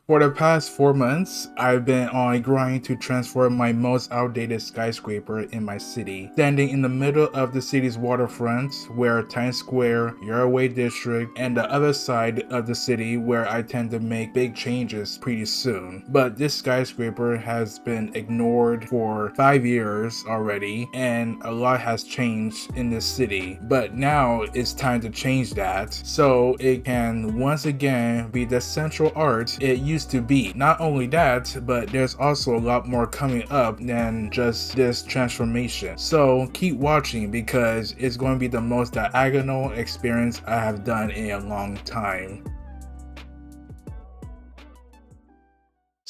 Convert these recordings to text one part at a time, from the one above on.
For the past 4 months, I've been on a grind to transform my most outdated skyscraper in my city, standing in the middle of the city's waterfront where Times Square, Uruguay District, and the other side of the city where I tend to make big changes pretty soon. But this skyscraper has been ignored for 5 years already, and a lot has changed in this city. But now it's time to change that, so it can once again be the central art it used to be. Not only that, but there's also a lot more coming up than just this transformation. So keep watching because it's going to be the most diagonal experience I have done in a long time.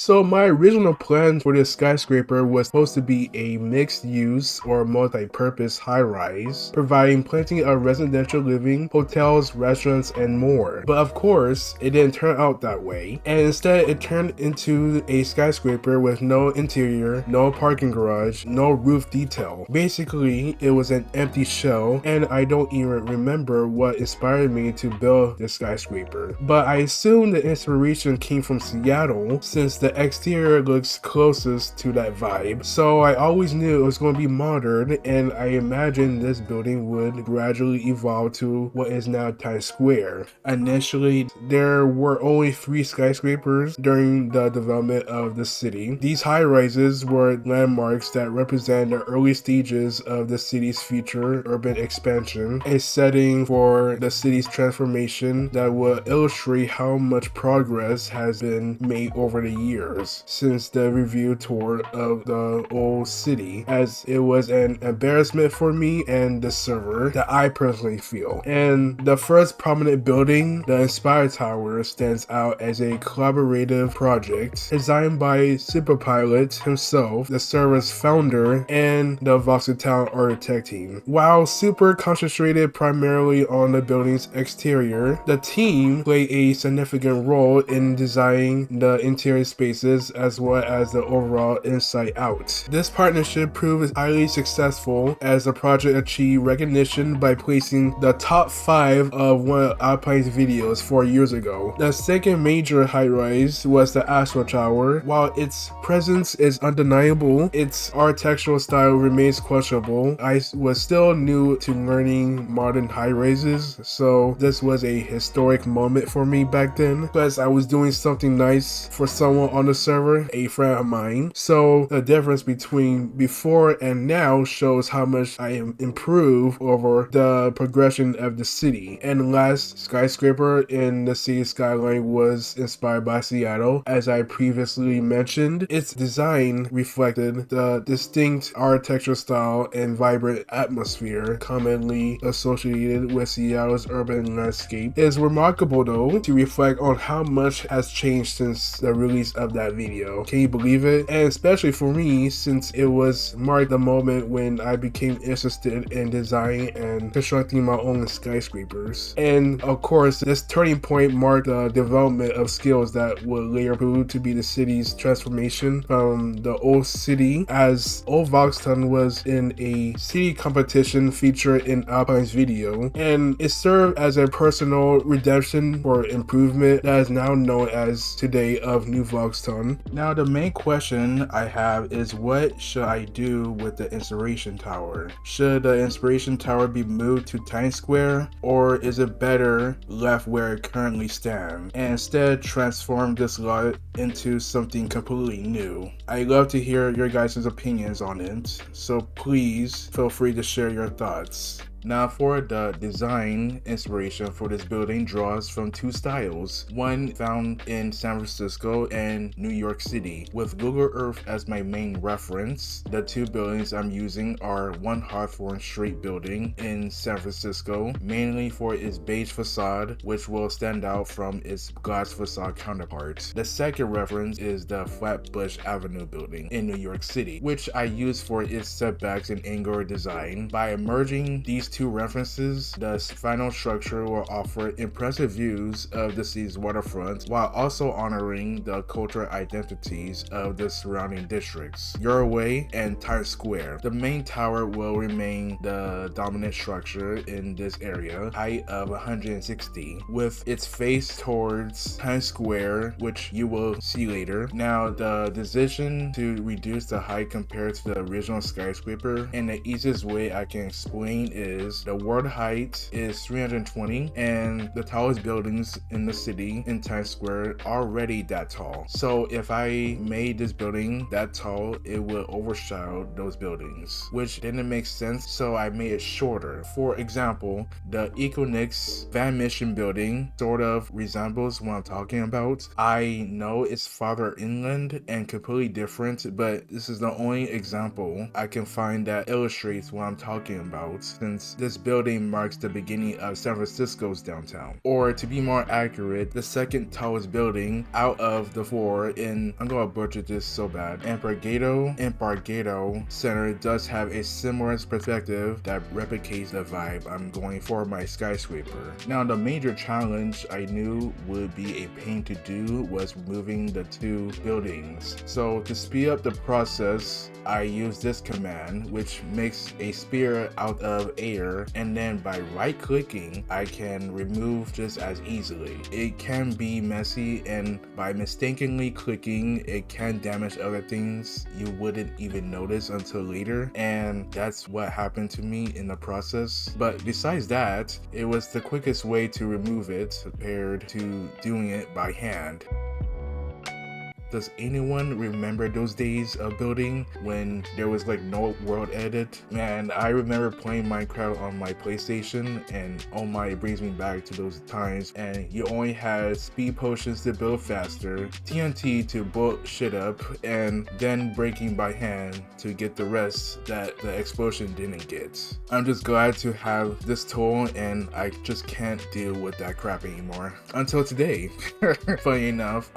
So my original plan for this skyscraper was supposed to be a mixed-use or multi-purpose high-rise, providing plenty of residential living, hotels, restaurants, and more. But of course, it didn't turn out that way, and instead it turned into a skyscraper with no interior, no parking garage, no roof detail. Basically, it was an empty shell, and I don't even remember what inspired me to build this skyscraper. But I assume the inspiration came from Seattle, since the exterior looks closest to that vibe. So I always knew it was going to be modern, and I imagined this building would gradually evolve to what is now Times Square. Initially, there were only 3 skyscrapers during the development of the city. These high-rises were landmarks that represent the early stages of the city's future urban expansion, a setting for the city's transformation that will illustrate how much progress has been made over the years since the review tour of the old city, as it was an embarrassment for me and the server that I personally feel. And the first prominent building, the Inspire Tower, stands out as a collaborative project designed by Superpilot himself, the server's founder, and the Voxeltown architect team. While Super concentrated primarily on the building's exterior, the team played a significant role in designing the interior spaces as well as the overall inside out. This partnership proved highly successful as the project achieved recognition by placing the top 5 of one of Alpine's videos 4 years ago. The second major high-rise was the Astro Tower. While its presence is undeniable, its architectural style remains questionable. I was still new to learning modern high-rises, so this was a historic moment for me back then, plus I was doing something nice for someone on the server, a friend of mine. So the difference between before and now shows how much I am improved over the progression of the city. And the last skyscraper in the city skyline was inspired by Seattle. As I previously mentioned, its design reflected the distinct architectural style and vibrant atmosphere commonly associated with Seattle's urban landscape. It is remarkable though to reflect on how much has changed since the release of that video. Can you believe it? And especially for me, since it was marked the moment when I became interested in designing and constructing my own skyscrapers. And of course, this turning point marked the development of skills that would later prove to be the city's transformation from the old city, as Old Voxtown was in a city competition featured in Alpine's video, and it served as a personal redemption for improvement that is now known as today of New Voxtown. Now the main question I have is, what should I do with the Inspiration Tower? Should the Inspiration Tower be moved to Times Square, or is it better left where it currently stands and instead transform this lot into something completely new? I'd love to hear your guys' opinions on it, so please feel free to share your thoughts. Now for the design inspiration for this building draws from 2 styles, one found in San Francisco and New York City. With Google Earth as my main reference, the 2 buildings I'm using are one Hawthorne Street building in San Francisco, mainly for its beige facade, which will stand out from its glass facade counterpart. The second reference is the Flatbush Avenue building in New York City, which I use for its setbacks and angular design. By merging these these two references, the final structure will offer impressive views of the city's waterfront while also honoring the cultural identities of the surrounding districts, Your Way and Times Square. The main tower will remain the dominant structure in this area, height of 160, with its face towards Times Square, which you will see later. Now, the decision to reduce the height compared to the original skyscraper, and the easiest way I can explain is the world height is 320 and the tallest buildings in the city in Times Square are already that tall. So if I made this building that tall, it would overshadow those buildings, which didn't make sense, so I made it shorter. For example, the Econix Van Mission building sort of resembles what I'm talking about. I know it's farther inland and completely different, but this is the only example I can find that illustrates what I'm talking about, since this building marks the beginning of San Francisco's downtown. Or to be more accurate, the second tallest building out of the four in, I'm gonna butcher this so bad, Embarcado Center does have a similar perspective that replicates the vibe I'm going for my skyscraper. Now, the major challenge I knew would be a pain to do was removing the two buildings. So to speed up the process, I use this command, which makes a sphere out of air, and then by right clicking, I can remove just as easily. It can be messy, and by mistakenly clicking, it can damage other things you wouldn't even notice until later, and that's what happened to me in the process. But besides that, it was the quickest way to remove it compared to doing it by hand. Does anyone remember those days of building when there was like no world edit? Man, I remember playing Minecraft on my PlayStation, and oh my, it brings me back to those times, and you only had speed potions to build faster, TNT to blow shit up, and then breaking by hand to get the rest that the explosion didn't get. I'm just glad to have this tool, and I just can't deal with that crap anymore. Until today. Funny enough,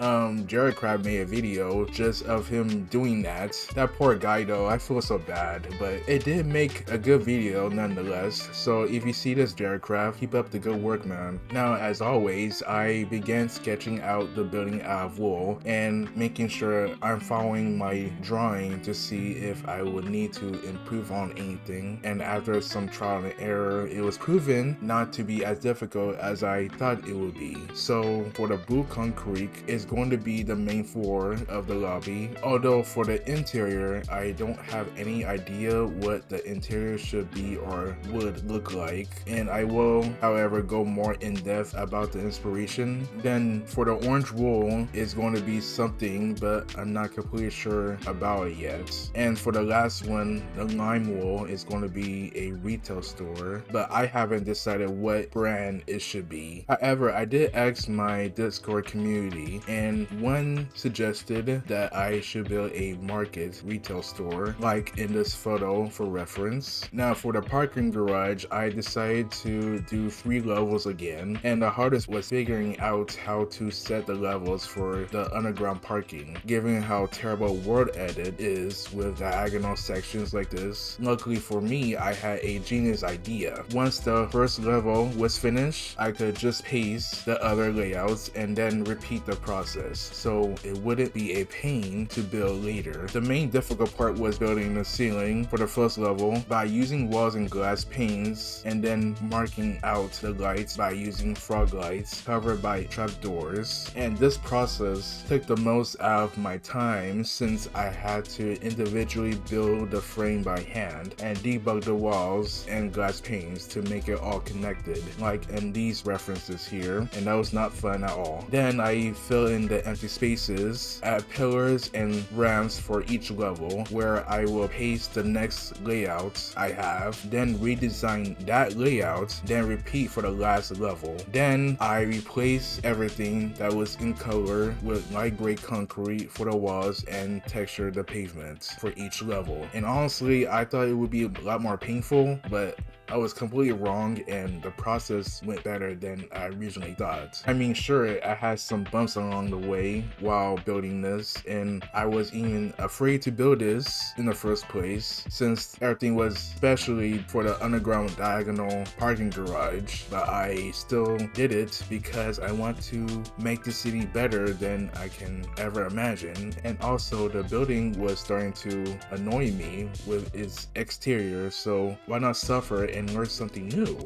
Jared Crab made a video just of him doing that. That poor guy though, I feel so bad, but it did make a good video nonetheless. So if you see this, Jared Craft, keep up the good work, man. Now, as always, I began sketching out the building out of wool and making sure I'm following my drawing to see if I would need to improve on anything. And after some trial and error, it was proven not to be as difficult as I thought it would be. So for the blue concrete, it's going to be the main floor of the lobby, although for the interior, I don't have any idea what the interior should be or would look like, and I will, however, go more in depth about the inspiration. Then for the orange wool, it's going to be something, but I'm not completely sure about it yet. And for the last one, the lime wool, is going to be a retail store, but I haven't decided what brand it should be. However, I did ask my Discord community, and one suggested that I should build a market retail store like in this photo for reference. Now for the parking garage, I decided to do 3 levels again, and the hardest was figuring out how to set the levels for the underground parking, given how terrible World Edit is with diagonal sections like this. Luckily for me, I had a genius idea. Once the first level was finished, I could just paste the other layouts and then repeat the process, so it wouldn't be a pain to build later. The main difficult part was building the ceiling for the first level by using walls and glass panes, and then marking out the lights by using frog lights covered by trapdoors. And this process took the most out of my time, since I had to individually build the frame by hand and debug the walls and glass panes to make it all connected, like in these references here, and that was not fun at all. Then I fill in the empty spaces, add pillars and ramps for each level, where I will paste the next layout I have, then redesign that layout, then repeat for the last level. Then I replace everything that was in color with light gray concrete for the walls and texture the pavement for each level. And honestly, I thought it would be a lot more painful, but I was completely wrong and the process went better than I originally thought. I mean, sure, I had some bumps along the way while building this, and I was even afraid to build this in the first place since everything was especially for the underground diagonal parking garage, but I still did it because I want to make the city better than I can ever imagine. And also the building was starting to annoy me with its exterior, so why not suffer and learn something new?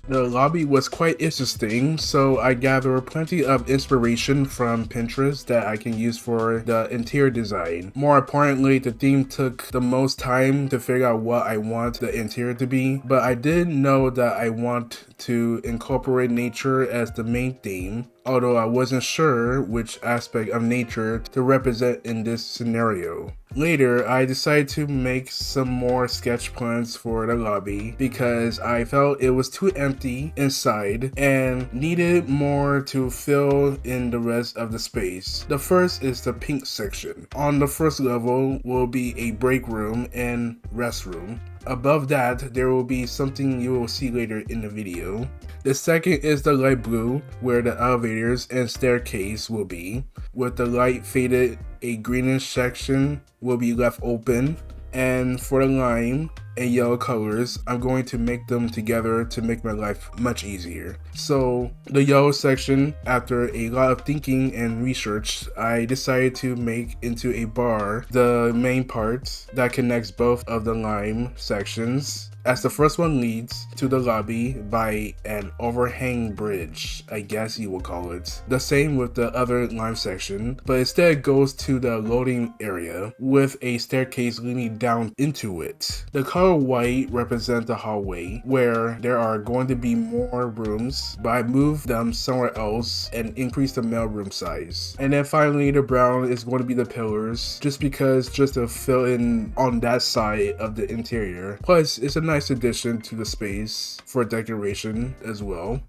The lobby was quite interesting, so I gathered plenty of inspiration from Pinterest that I can use for the interior design. More importantly, the theme took the most time to figure out what I want the interior to be, but I did know that I want to incorporate nature as the main theme, although I wasn't sure which aspect of nature to represent in this scenario. Later, I decided to make some more sketch plans for the lobby because I felt it was too empty inside and needed more to fill in the rest of the space. The first is the pink section. On the first level will be a break room and restroom. Above that, there will be something you will see later in the video. The second is the light blue, where the elevators and staircase will be. With the light faded, a greenish section will be left open. And for the lime and yellow colors, I'm going to make them together to make my life much easier. So the yellow section, after a lot of thinking and research, I decided to make into a bar the main part that connects both of the lime sections, as the first one leads to the lobby by an overhang bridge, I guess you will call it. The same with the other lime section, but instead goes to the loading area with a staircase leading down into it. The color white represents the hallway, where there are going to be more rooms, but I moved them somewhere else and increased the mailroom size. And then finally, the brown is going to be the pillars, just to fill in on that side of the interior. Plus, it's a nice addition to the space for decoration as well.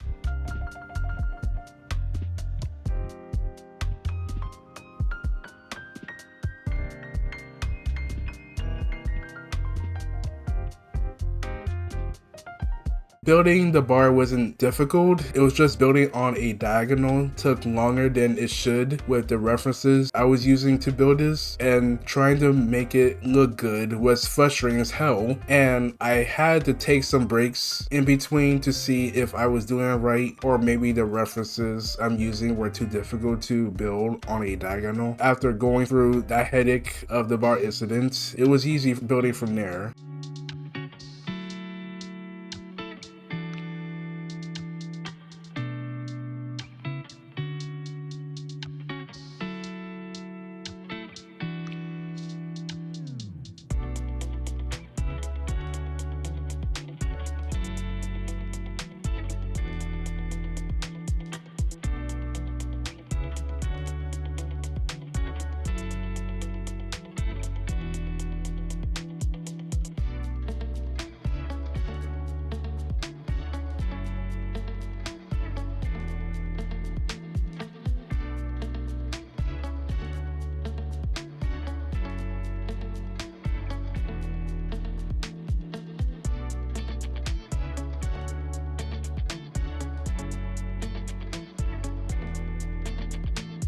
Building the bar wasn't difficult, it was just building on a diagonal took longer than it should with the references I was using to build this, and trying to make it look good was frustrating as hell, and I had to take some breaks in between to see if I was doing it right, or maybe the references I'm using were too difficult to build on a diagonal. After going through that headache of the bar incident, it was easy building from there.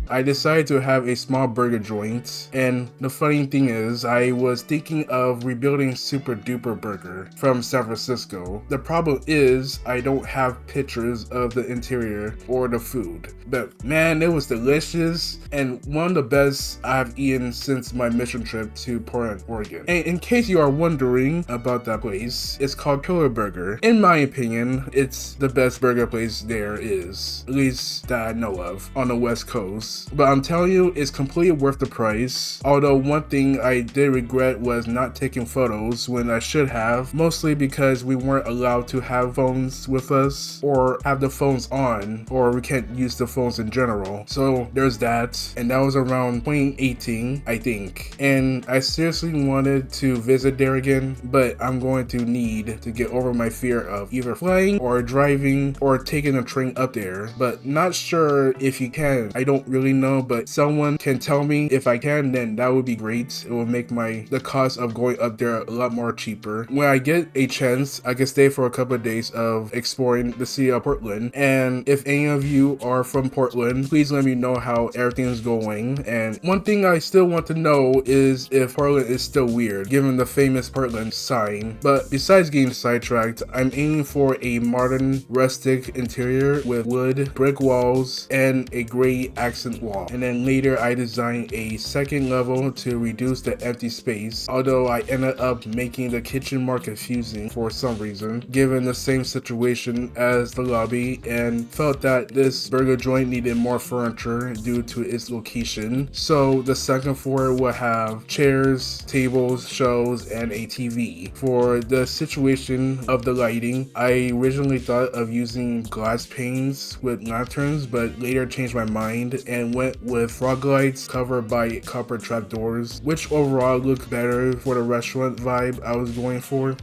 I decided to have a small burger joint, and the funny thing is, I was thinking of rebuilding Super Duper Burger from San Francisco. The problem is, I don't have pictures of the interior or the food, but man, it was delicious, and one of the best I've eaten since my mission trip to Portland, Oregon. And in case you are wondering about that place, it's called Killer Burger. In my opinion, it's the best burger place there is, at least that I know of, on the West Coast. price. But I'm telling you, it's completely worth the price. Although one thing I did regret was not taking photos when I should have, mostly because we weren't allowed to have phones with us or have the phones on, or we can't use the phones in general. So there's that, and that was around 2018, I think. And I seriously wanted to visit there again, but I'm going to need to get over my fear of either flying or driving or taking a train up there, but not sure if you can. I don't really know, but someone can tell me. If I can, then that would be great. It will make the cost of going up there a lot more cheaper. When I get a chance, I can stay for a couple of days of exploring the city of Portland, and if any of you are from Portland, please let me know how everything is going. And one thing I still want to know is if Portland is still weird, given the famous Portland sign. But besides getting sidetracked, I'm aiming for a modern rustic interior with wood, brick walls, and a gray accent wall. And then later I designed a second level to reduce the empty space, although I ended up making the kitchen more confusing for some reason, given the same situation as the lobby, and felt that this burger joint needed more furniture due to its location. So the second floor will have chairs, tables, shelves, and a TV. For the situation of the lighting, I originally thought of using glass panes with lanterns, but later changed my mind and went with frog lights covered by copper trapdoors, which overall looked better for the restaurant vibe I was going for.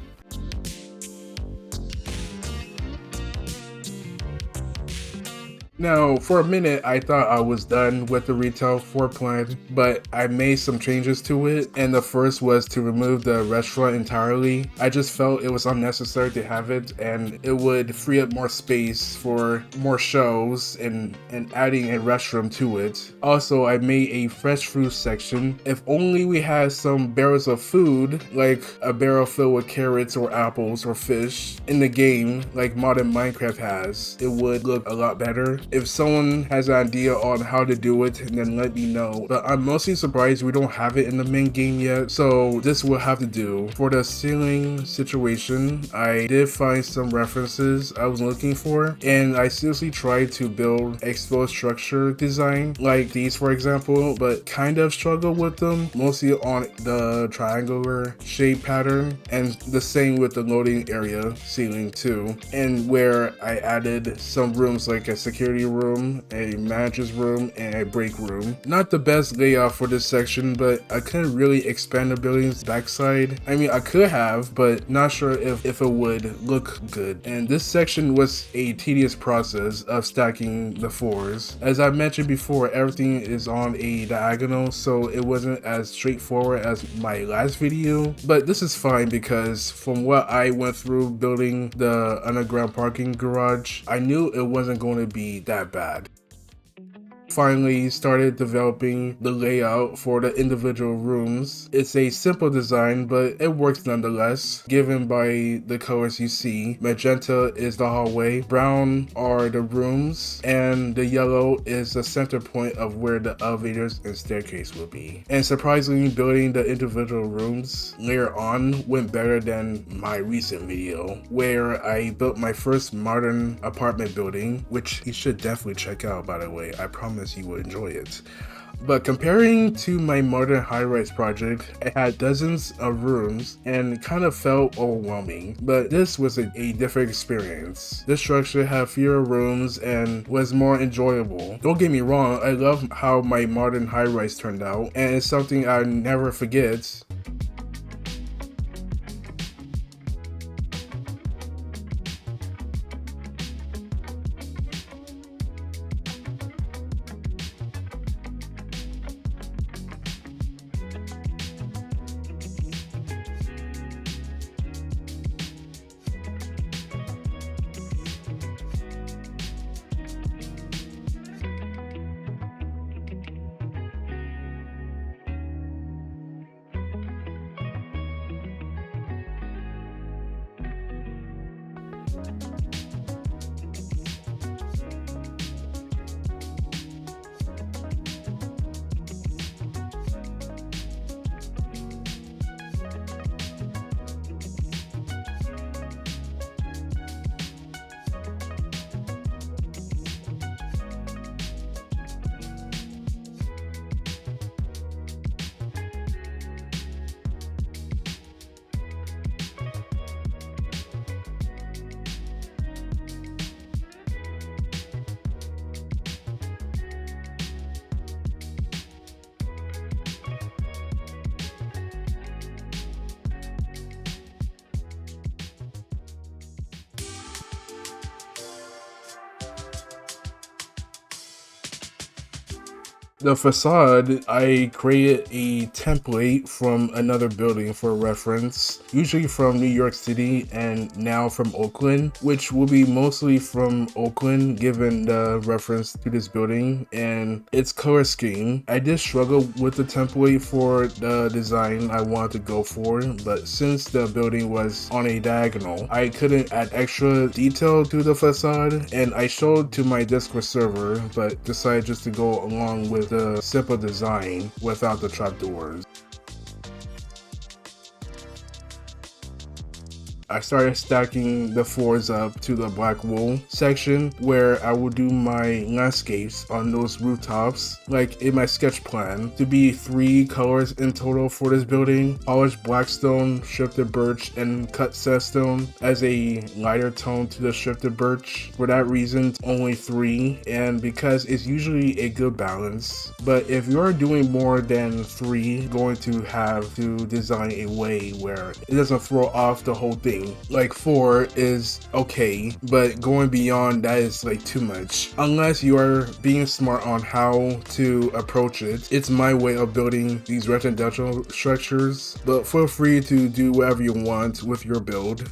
Now, for a minute, I thought I was done with the retail floor plan, but I made some changes to it, and the first was to remove the restaurant entirely. I just felt it was unnecessary to have it, and it would free up more space for more shows and adding a restroom to it. Also, I made a fresh fruit section. If only we had some barrels of food, like a barrel filled with carrots or apples or fish in the game, like modern Minecraft has, it would look a lot better. If someone has an idea on how to do it, then let me know. But I'm mostly surprised we don't have it in the main game yet, so this will have to do. For the ceiling situation, I did find some references I was looking for, and I seriously tried to build exposed structure design, like these for example, but kind of struggled with them, mostly on the triangular shape pattern, and the same with the loading area ceiling too, and where I added some rooms like a security room, a manager's room, and a break room. Not the best layout for this section, but I couldn't really expand the building's backside. I mean, I could have, but not sure if it would look good. And this section was a tedious process of stacking the floors. As I mentioned before, everything is on a diagonal, so it wasn't as straightforward as my last video, but this is fine because from what I went through building the underground parking garage, I knew it wasn't going to be that bad. Finally started developing the layout for the individual rooms. It's a simple design, but it works nonetheless, given by the colors you see. Magenta is the hallway, brown are the rooms, and the yellow is the center point of where the elevators and staircase will be. And surprisingly, building the individual rooms later on went better than my recent video, where I built my first modern apartment building, which you should definitely check out, by the way. I promise you will enjoy it. But comparing to my modern high-rise project, it had dozens of rooms and kind of felt overwhelming, but this was a different experience. This structure had fewer rooms and was more enjoyable. Don't get me wrong, I love how my modern high-rise turned out, and it's something I never forget. The facade, I created a template from another building for reference, usually from New York City and now from Oakland, which will be mostly from Oakland given the reference to this building and its color scheme. I did struggle with the template for the design I wanted to go for, but since the building was on a diagonal, I couldn't add extra detail to the facade, and I showed to my Discord server, but decided just to go along with the simple design without the trapdoors. I started stacking the floors up to the black wool section where I will do my landscapes on those rooftops, like in my sketch plan, to be 3 colors in total for this building: polished blackstone, shifted birch, and cut sandstone as a lighter tone to the shifted birch. For that reason, only 3, and because it's usually a good balance. But if you're doing more than 3, going to have to design a way where it doesn't throw off the whole thing. Like 4 is okay, but going beyond that is like too much. Unless you are being smart on how to approach it. It's my way of building these residential structures, but feel free to do whatever you want with your build.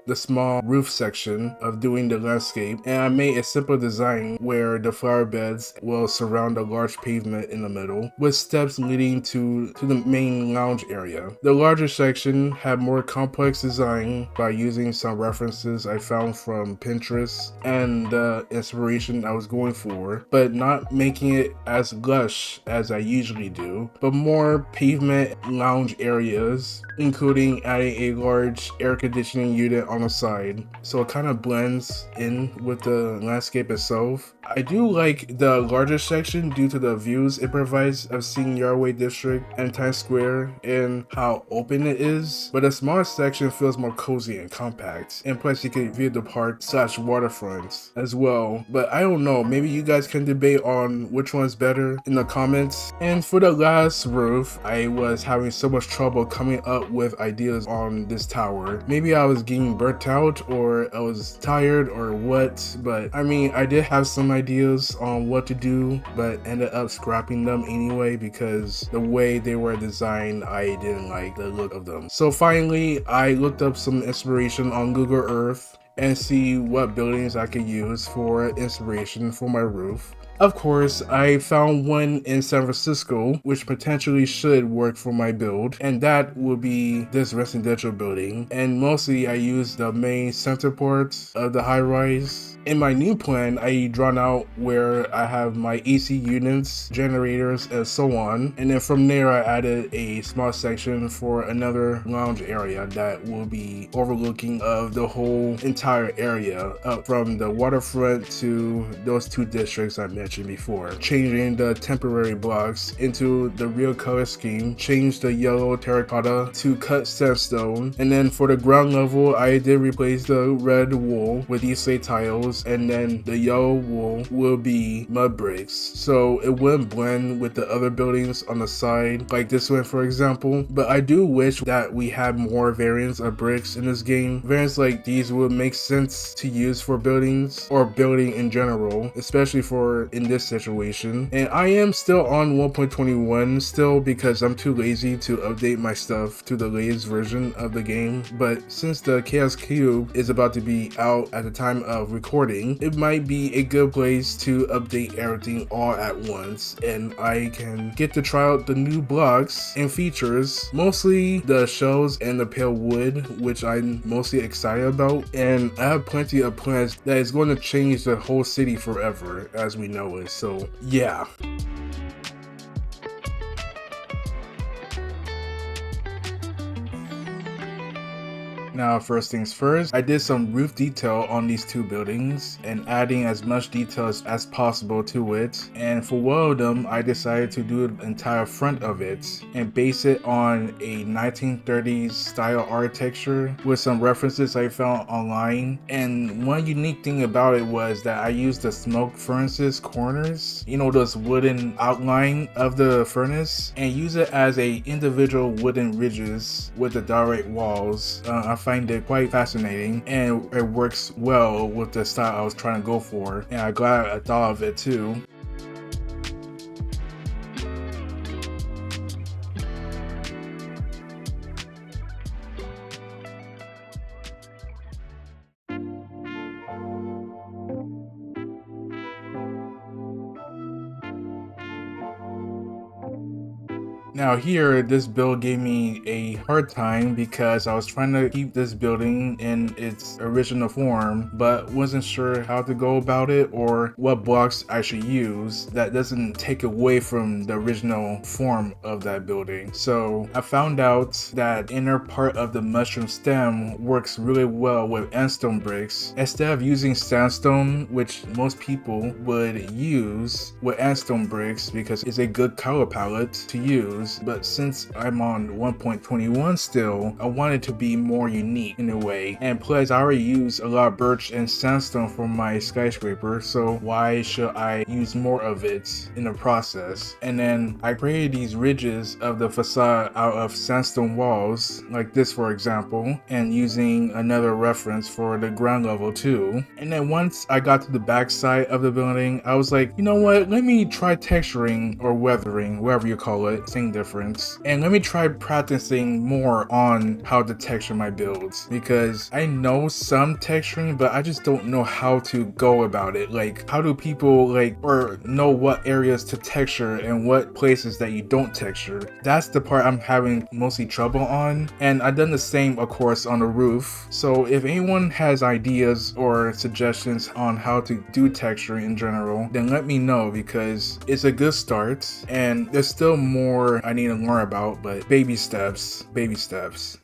The small roof section of doing the landscape, and I made a simple design where the flower beds will surround a large pavement in the middle with steps leading to the main lounge area. The larger section had more complex design by using some references I found from Pinterest and the inspiration I was going for, but not making it as lush as I usually do, but more pavement lounge areas, including adding a large air conditioning unit on the side, so it kind of blends in with the landscape itself. I do like the larger section due to the views it provides of seeing Yardway District and Times Square and how open it is, but the smaller section feels more cozy and compact, and plus you can view the park / waterfront as well. But I don't know, maybe you guys can debate on which one's better in the comments. And for the last roof, I was having so much trouble coming up with ideas on this tower. Maybe I was getting burnt out, or I was tired, or what, but I mean, I did have some ideas on what to do, but ended up scrapping them anyway because the way they were designed, I didn't like the look of them. So finally, I looked up some inspiration on Google Earth and see what buildings I could use for inspiration for my roof. Of course, I found one in San Francisco, which potentially should work for my build, and that would be this residential building. And mostly I used the main center part of the high-rise. In my new plan, I drawn out where I have my AC units, generators, and so on. And then from there, I added a small section for another lounge area that will be overlooking of the whole entire area, up from the waterfront to those 2 districts I mentioned before. Changing the temporary blocks into the real color scheme, changed the yellow terracotta to cut sandstone, and then for the ground level, I did replace the red wool with these slate tiles walls, and then the yellow wool will be mud bricks. So it wouldn't blend with the other buildings on the side, like this one for example. But I do wish that we had more variants of bricks in this game. Variants like these would make sense to use for buildings or building in general, especially for in this situation. And I am still on 1.21 still because I'm too lazy to update my stuff to the latest version of the game. But since the Chaos Cube is about to be out at the time of recording, it might be a good place to update everything all at once, and I can get to try out the new blocks and features, mostly the shells and the pale wood, which I'm mostly excited about. And I have plenty of plans that is going to change the whole city forever as we know it. So yeah. Now, first things first, I did some roof detail on these two buildings and adding as much details as possible to it. And for one of them, I decided to do the entire front of it and base it on a 1930s style architecture with some references I found online. And one unique thing about it was that I used the smoke furnace's corners, you know, those wooden outline of the furnace, and use it as a individual wooden ridges with the direct walls. I find it quite fascinating, and it works well with the style I was trying to go for, and I'm glad I thought of it too. Now here, this build gave me a hard time because I was trying to keep this building in its original form, but wasn't sure how to go about it or what blocks I should use that doesn't take away from the original form of that building. So I found out that inner part of the mushroom stem works really well with sandstone bricks. Instead of using sandstone, which most people would use with sandstone bricks because it's a good color palette to use. But since I'm on 1.21 still, I wanted to be more unique in a way. And plus, I already use a lot of birch and sandstone for my skyscraper, so why should I use more of it in the process? And then I created these ridges of the facade out of sandstone walls, like this for example, and using another reference for the ground level too. And then once I got to the back side of the building, I was like, you know what, let me try texturing or weathering, whatever you call it, same difference, and let me try practicing more on how to texture my builds, because I know some texturing but I just don't know how to go about it. Like, how do people or know what areas to texture and what places that you don't texture? That's the part I'm having mostly trouble on, and I've done the same of course on the roof. So if anyone has ideas or suggestions on how to do texturing in general, then let me know, because it's a good start and there's still more I need to learn about, but baby steps, baby steps.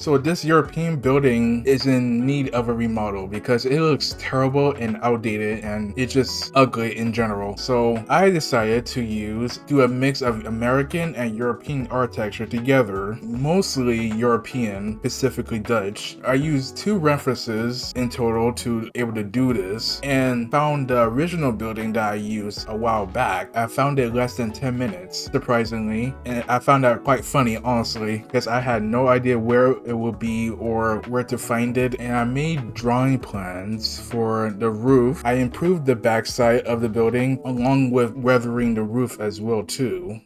So this European building is in need of a remodel because it looks terrible and outdated and it's just ugly in general. So I decided to do a mix of American and European architecture together, mostly European, specifically Dutch. I used 2 references in total to able to do this and found the original building that I used a while back. I found it less than 10 minutes, surprisingly, and I found that quite funny, honestly, because I had no idea where it would be or where to find it, and I made drawing plans for the roof. I improved the backside of the building along with weathering the roof as well too.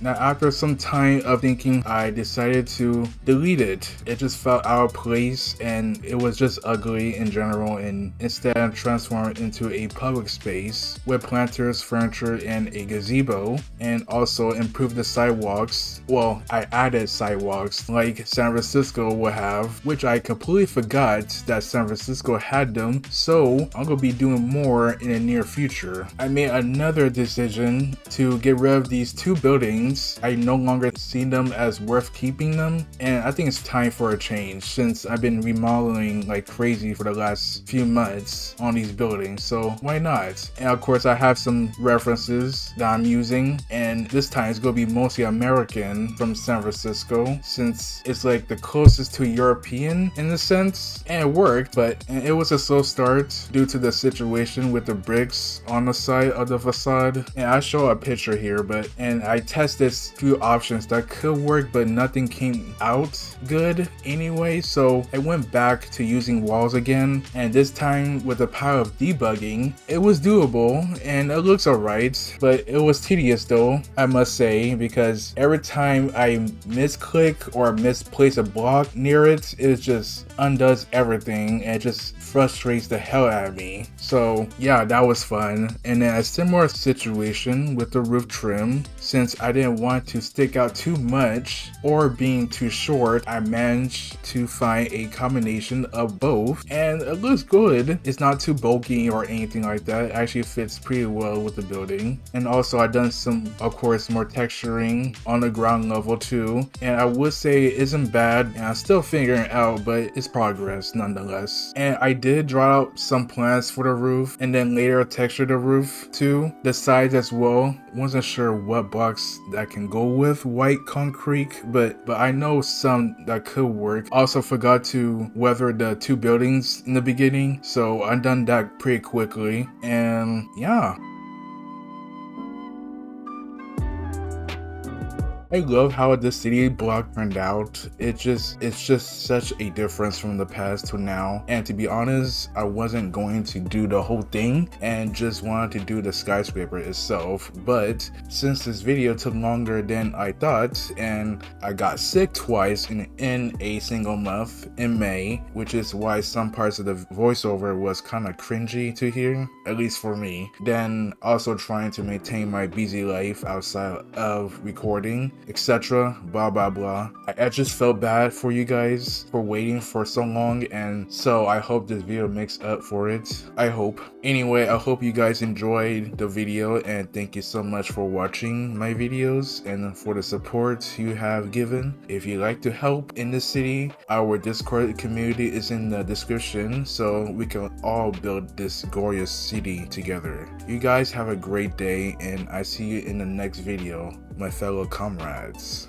Now, after some time of thinking, I decided to delete it. It just felt out of place and it was just ugly in general, and instead transformed it into a public space with planters, furniture, and a gazebo, and also improved the sidewalks. Well, I added sidewalks like San Francisco would have, which I completely forgot that San Francisco had them, so I'm gonna be doing more in the near future. I made another decision to get rid of these 2 buildings. I no longer see them as worth keeping them, and I think it's time for a change since I've been remodeling like crazy for the last few months on these buildings, so why not? And of course I have some references that I'm using, and this time it's gonna be mostly American from San Francisco since it's like the closest to European in a sense, and it worked, but it was a slow start due to the situation with the bricks on the side of the facade. And I show a picture here, and I tested few options that could work, but nothing came out good anyway, so I went back to using walls again, and this time with the power of debugging, it was doable and it looks alright, but it was tedious though, I must say, because every time I misclick or misplace a block near it, it just undoes everything and it just frustrates the hell out of me. So yeah, that was fun. And then a similar situation with the roof trim, since I didn't want to stick out too much or being too short, I managed to find a combination of both and it looks good. It's not too bulky or anything like that. It actually fits pretty well with the building. And also I've done some, of course, more texturing on the ground level too, and I would say it isn't bad, and I'm still figuring it out, but it's progress nonetheless. And I did draw out some plans for the roof and then later texture the roof too, the sides as well. Wasn't sure what blocks that can go with white concrete, but I know some that could work. Also forgot to weather the 2 buildings in the beginning, so I done that pretty quickly, and yeah. I love how the city block turned out. It's just such a difference from the past to now. And to be honest, I wasn't going to do the whole thing and just wanted to do the skyscraper itself. But since this video took longer than I thought, and I got sick twice in a single month in May, which is why some parts of the voiceover was kind of cringy to hear, at least for me. Then also trying to maintain my busy life outside of recording, etc. Blah blah blah. I just felt bad for you guys for waiting for so long, and so I hope this video makes up for it. I hope. Anyway, I hope you guys enjoyed the video, and thank you so much for watching my videos and for the support you have given. If you'd like to help in the city, our Discord community is in the description, so we can all build this glorious city together. You guys have a great day, and I see you in the next video, my fellow comrades.